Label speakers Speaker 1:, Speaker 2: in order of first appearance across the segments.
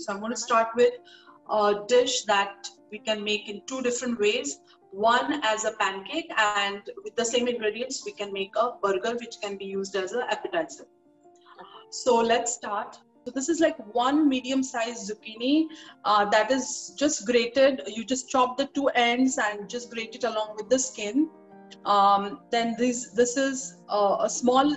Speaker 1: So I'm going to start with a dish that we can make in two different ways. One as a pancake, and with the same ingredients, we can make a burger which can be used as an appetizer. So let's start. So this is like one medium-sized zucchini that is just grated. You just chop the two ends and just grate it along with the skin. Then this is a small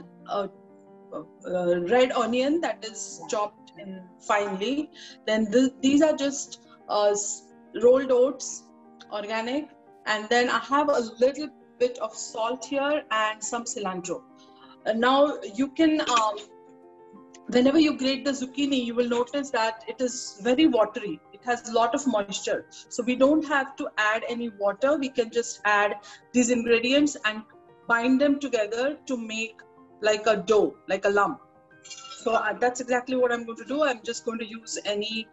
Speaker 1: red onion that is chopped in finely. Then these are just rolled oats, organic. And then I have a little bit of salt here and some cilantro. Now you can, whenever you grate the zucchini, you will notice that it is very watery. It has a lot of moisture. So we don't have to add any water. We can just add these ingredients and bind them together to make like a dough, like a lump. So that's exactly what I'm going to do. I'm just going to use any,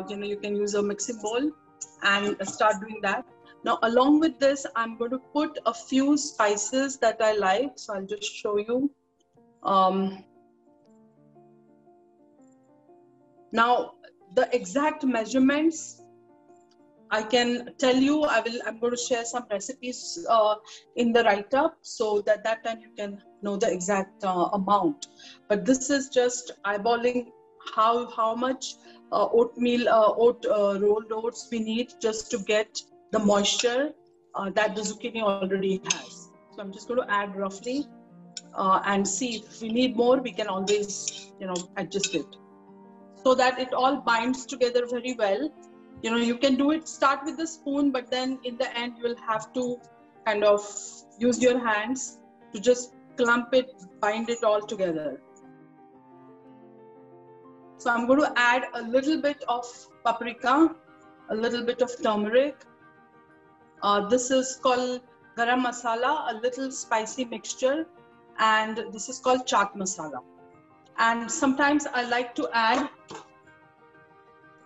Speaker 1: you can use a mixing bowl and start doing that. Now, along with this, I'm going to put a few spices that I like. So I'll just show you. Now, the exact measurements, I can tell you. I'm going to share some recipes in the write-up so that time you can know the exact amount. But this is just eyeballing how much oatmeal, rolled oats we need just to get the moisture that the zucchini already has. So I'm just going to add roughly and see if we need more, we can always, adjust it so that it all binds together very well. You can do it, start with the spoon, but then in the end, you will have to kind of use your hands to just clump it, bind it all together. So I'm going to add a little bit of paprika, a little bit of turmeric. This is called garam masala, a little spicy mixture, and this is called chaat masala. And sometimes I like to add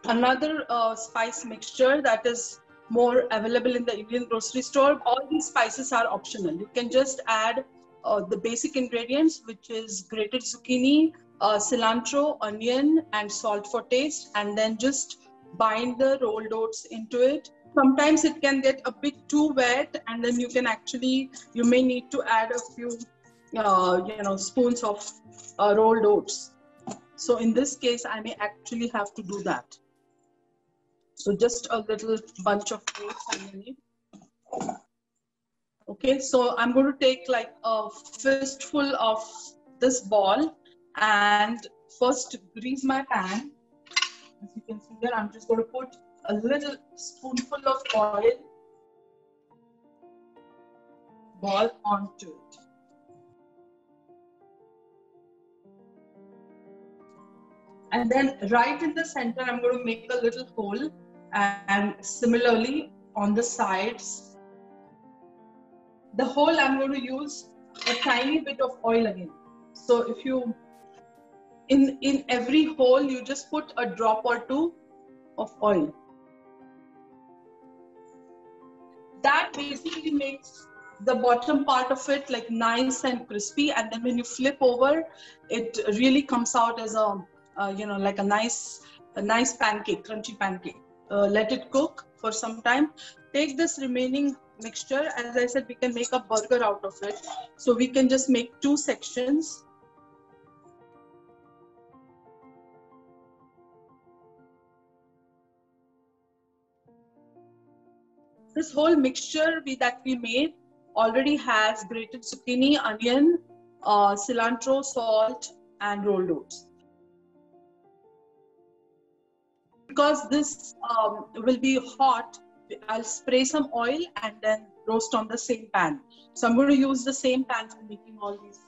Speaker 1: another spice mixture that is more available in the Indian grocery store. All these spices are optional. You can just add the basic ingredients, which is grated zucchini, cilantro, onion, and salt for taste, and then just bind the rolled oats into it. Sometimes it can get a bit too wet, and then you may need to add a few, spoons of rolled oats. So in this case, I may actually have to do that. So just a little bunch of oats underneath. Okay, so I'm going to take like a fistful of this ball and first grease my pan. As you can see here, I'm just going to put a little spoonful of oil ball onto it. And then right in the center, I'm going to make a little hole, and similarly on the sides. The hole, I'm going to use a tiny bit of oil again. So if you, in every hole, you just put a drop or two of oil. That basically makes the bottom part of it like nice and crispy, and then when you flip over, it really comes out as a like a nice pancake, crunchy pancake. Let it cook for some time. Take this remaining mixture. As I said, we can make a burger out of it. So we can just make two sections. This whole mixture that we made already has grated zucchini, onion, cilantro, salt, and rolled oats. Because this will be hot, I'll spray some oil and then roast on the same pan. So I'm going to use the same pan for making all these.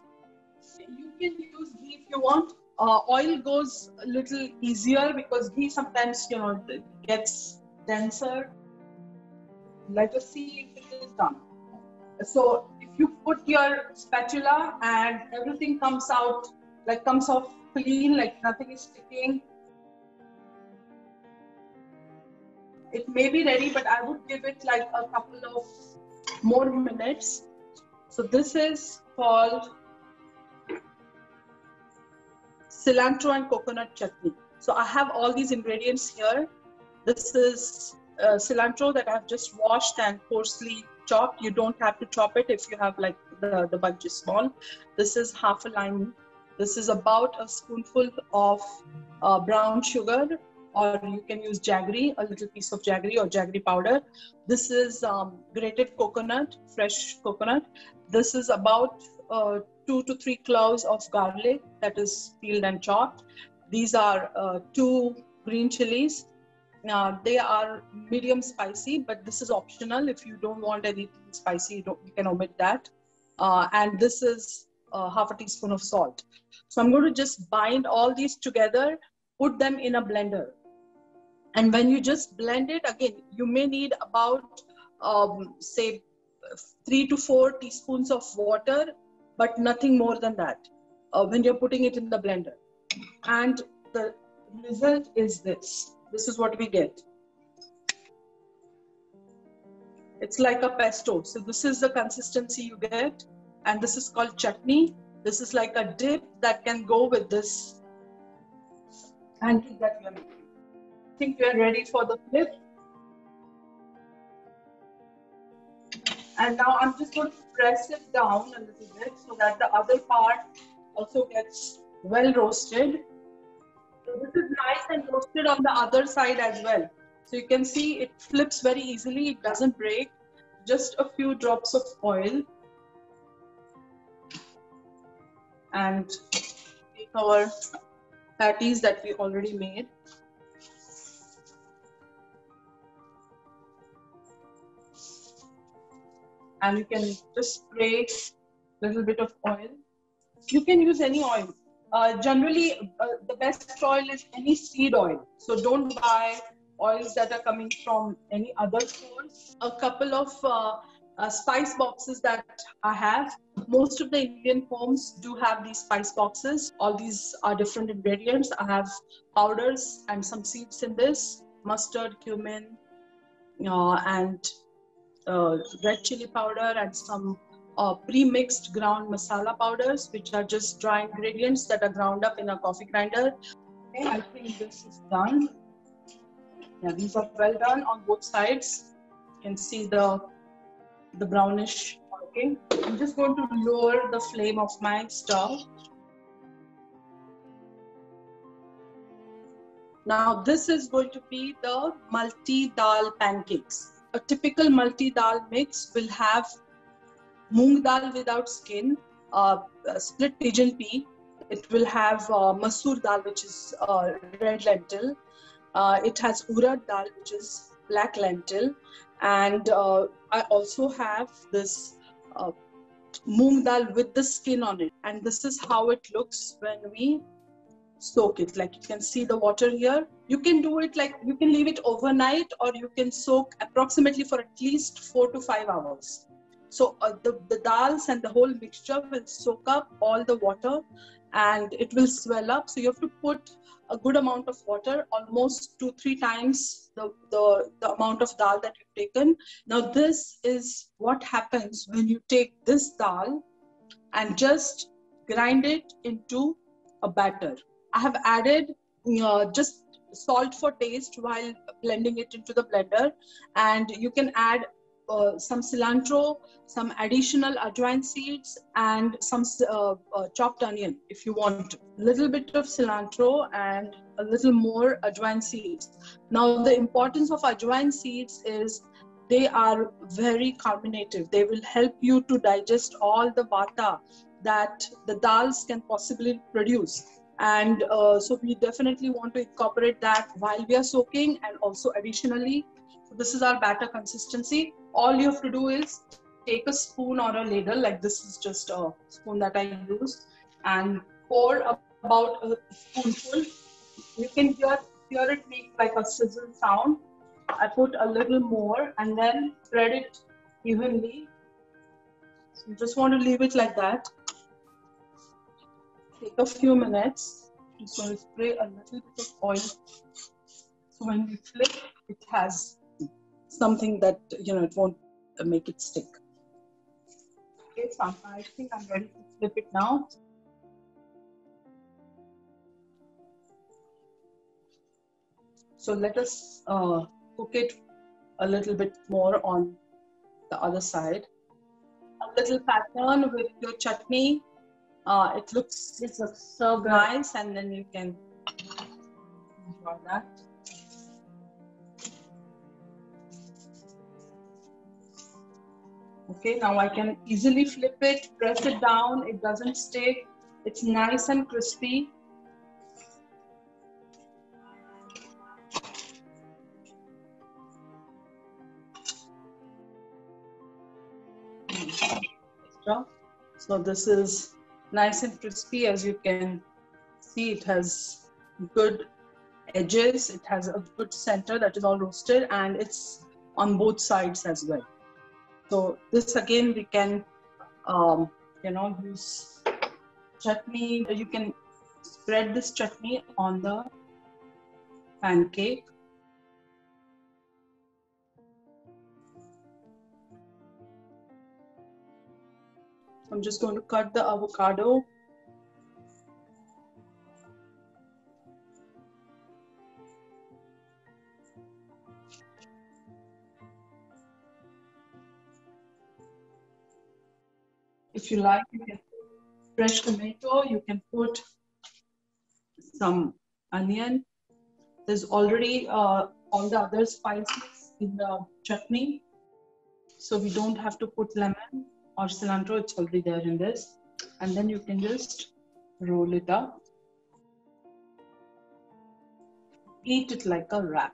Speaker 1: You can use ghee if you want. Oil goes a little easier because ghee sometimes, gets denser. Let us see if it is done. So if you put your spatula and everything comes off clean, like nothing is sticking, it may be ready, but I would give it like a couple of more minutes. So this is called cilantro and coconut chutney. So I have all these ingredients here. This is cilantro that I've just washed and coarsely chopped. You don't have to chop it if you have like the bunch is small. This is half a lime. This is about a spoonful of brown sugar, or you can use jaggery, a little piece of jaggery or jaggery powder. This is grated coconut, fresh coconut. This is about 2 to 3 cloves of garlic that is peeled and chopped. These are 2 green chilies. They are medium spicy, but this is optional. If you don't want anything spicy, you can omit that. And this is half a teaspoon of salt. So I'm going to just bind all these together, put them in a blender. And when you just blend it, again, you may need about, say, 3 to 4 teaspoons of water, but nothing more than that when you're putting it in the blender. And the result is this. This is what we get. It's like a pesto. So this is the consistency you get. And this is called chutney. This is like a dip that can go with this pancake that we are making. I think we are ready for the flip. And now I'm just going to press it down a little bit so that the other part also gets well roasted. So this is nice and roasted on the other side as well. So you can see it flips very easily. It doesn't break. Just a few drops of oil. And take our patties that we already made. And you can just spray a little bit of oil. You can use any oil. Generally, the best oil is any seed oil. So don't buy oils that are coming from any other source. A couple of spice boxes that I have. Most of the Indian homes do have these spice boxes. All these are different ingredients. I have powders and some seeds in this. Mustard, cumin, and red chili powder, and some pre-mixed ground masala powders, which are just dry ingredients that are ground up in a coffee grinder. Okay, I think this is done. Yeah, these are well done on both sides. You can see the brownish. Okay, I'm just going to lower the flame of my stove. Now this is going to be the multi-dal pancakes. A typical multi-dal mix will have moong dal without skin, split pigeon pea. It will have masoor dal, which is red lentil. It has urad dal, which is black lentil. And I also have this moong dal with the skin on it. And this is how it looks when we soak it. Like you can see the water here. You can do it like, you can leave it overnight, or you can soak approximately for at least 4 to 5 hours. So the dals and the whole mixture will soak up all the water and it will swell up. So you have to put a good amount of water, almost 2-3 times the amount of dal that you've taken. Now this is what happens when you take this dal and just grind it into a batter. I have added just salt for taste while blending it into the blender, and you can add some cilantro, some additional ajwain seeds, and some chopped onion if you want to. Little bit of cilantro and a little more ajwain seeds. Now the importance of ajwain seeds is they are very carbonated. They will help you to digest all the vata that the dals can possibly produce. And so we definitely want to incorporate that while we are soaking, and also additionally. So this is our batter consistency. All you have to do is take a spoon or a ladle, like this is just a spoon that I use, and pour about a spoonful. You can hear it make like a sizzle sound. I put a little more and then spread it evenly. So you just want to leave it like that. Take a few minutes. Just want to spray a little bit of oil. So when we flip, it has something that, it won't make it stick. Okay, so I think I'm ready to flip it now. So let us cook it a little bit more on the other side. A little pattern with your chutney. It looks
Speaker 2: so good.
Speaker 1: nice, and then you can enjoy that. Okay, now I can easily flip it, press it down, it doesn't stick. It's nice and crispy. So this is nice and crispy. As you can see, it has good edges, it has a good center that is all roasted, and it's on both sides as well. So this again we can use chutney. You can spread this chutney on the pancake. I'm just going to cut the avocado. If you like, you can put fresh tomato, you can put some onion. There's already all the other spices in the chutney, so we don't have to put lemon or cilantro, it's already there in this. And then you can just roll it up. Eat it like a wrap.